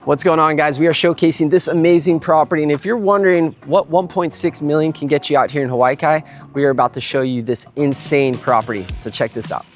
What's going on, guys? We are showcasing this amazing property, and if you're wondering what 1.6 million can get you out here in Hawaii, we are about to show you this insane property. So check this out.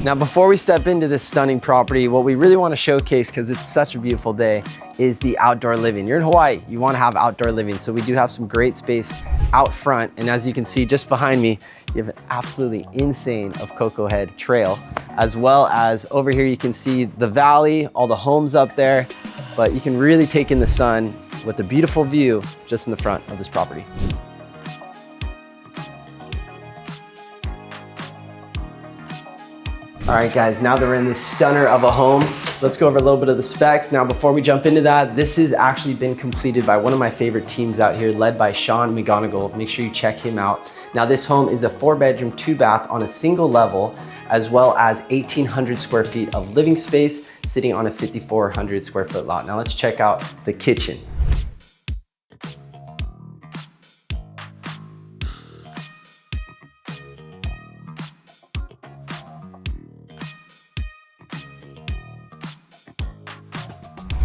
Now, before we step into this stunning property, what we really want to showcase, because it's such a beautiful day, is the outdoor living. You're in Hawaii, you want to have outdoor living. So we do have some great space out front. And as you can see just behind me, you have an absolutely insane Koko Head Trail, as well as over here, you can see the valley, all the homes up there, but you can really take in the sun with a beautiful view just in the front of this property. All right, guys, now that we're in this stunner of a home, let's go over a little bit of the specs. Now, before we jump into that, this has actually been completed by one of my favorite teams out here, led by Shawn McGonagle. Make sure you check him out. Now, this home is a 4-bedroom, 2-bath on a single level, as well as 1,800 square feet of living space, sitting on a 5,400 square foot lot. Now, let's check out the kitchen.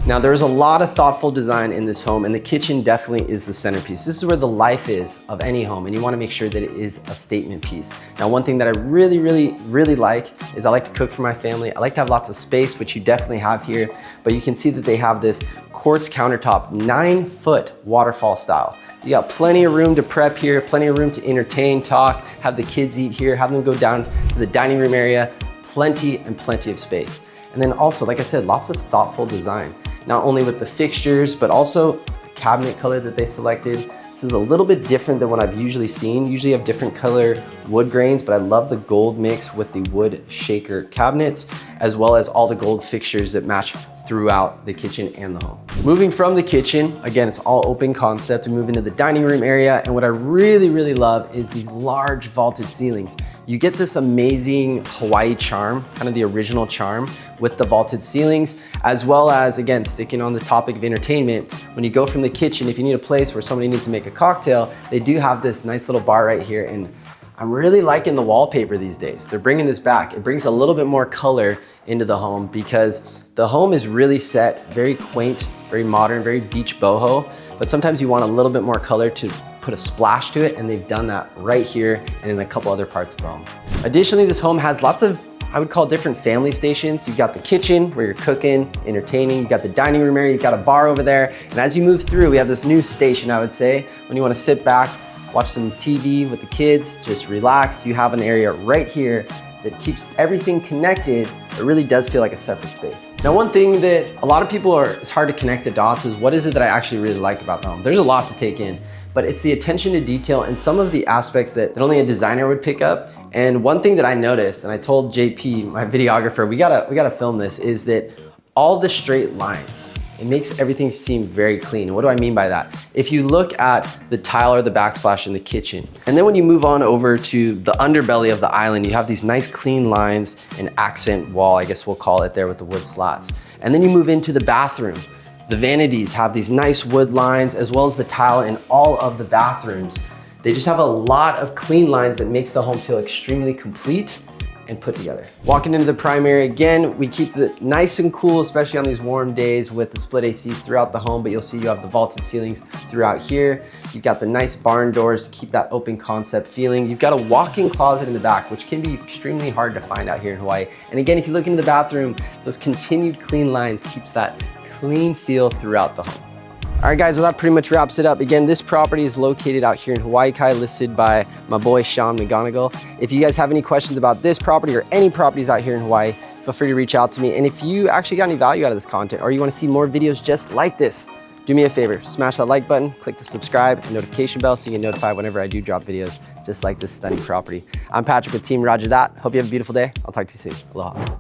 Now, there's a lot of thoughtful design in this home, and the kitchen definitely is the centerpiece. This is where the life is of any home, and you wanna make sure that it is a statement piece. Now, one thing that I really like is I like to cook for my family. I like to have lots of space, which you definitely have here, but you can see that they have this quartz countertop, 9-foot waterfall style. You got plenty of room to prep here, plenty of room to entertain, talk, have the kids eat here, have them go down to the dining room area, plenty of space. And then also, like I said, lots of thoughtful design. Not only with the fixtures, but also the cabinet color that they selected. This is a little bit different than what I've usually seen. Usually you have different color wood grains, but I love the gold mix with the wood shaker cabinets, as well as all the gold fixtures that match throughout the kitchen and the home. Moving from the kitchen, again, it's all open concept. We move into the dining room area, and what I really love is these large vaulted ceilings. You get this amazing Hawaii charm, kind of the original charm with the vaulted ceilings, as well as, again, sticking on the topic of entertainment, when you go from the kitchen, if you need a place where somebody needs to make a cocktail, they do have this nice little bar right here, and I'm really liking the wallpaper these days. They're bringing this back. It brings a little bit more color into the home because the home is really set, very quaint, very modern, very beach boho, but sometimes you want a little bit more color to put a splash to it, and they've done that right here and in a couple other parts of the home. Additionally, this home has lots of, I would call, different family stations. You've got the kitchen where you're cooking, entertaining. You've got the dining room area, you've got a bar over there. And as you move through, we have this new station, I would say, when you wanna sit back, watch some TV with the kids, just relax. You have an area right here that keeps everything connected. It really does feel like a separate space. Now, one thing that a lot of people it's hard to connect the dots is, what is it that I actually really like about the home? There's a lot to take in, but it's the attention to detail and some of the aspects that only a designer would pick up. And one thing that I noticed, and I told JP, my videographer, we gotta film this, is that all the straight lines, it makes everything seem very clean. And what do I mean by that? If you look at the tile or the backsplash in the kitchen, and then when you move on over to the underbelly of the island, you have these nice clean lines and accent wall, I guess we'll call it there, with the wood slats. And then you move into the bathroom. The vanities have these nice wood lines, as well as the tile in all of the bathrooms. They just have a lot of clean lines that makes the home feel extremely complete and put together. Walking into the primary, again, we keep it nice and cool, especially on these warm days with the split ACs throughout the home, but you'll see you have the vaulted ceilings throughout here. You've got the nice barn doors to keep that open concept feeling. You've got a walk-in closet in the back, which can be extremely hard to find out here in Hawaii. And again, if you look into the bathroom, those continued clean lines keeps that clean feel throughout the home. All right, guys, well, that pretty much wraps it up. Again, this property is located out here in Hawaii, listed by my boy, Shawn McGonagle. If you guys have any questions about this property or any properties out here in Hawaii, feel free to reach out to me. And if you actually got any value out of this content, or you wanna see more videos just like this, do me a favor, smash that like button, click the subscribe and notification bell so you get notified whenever I do drop videos just like this stunning property. I'm Patrick with Team Roger That. Hope you have a beautiful day. I'll talk to you soon. Aloha.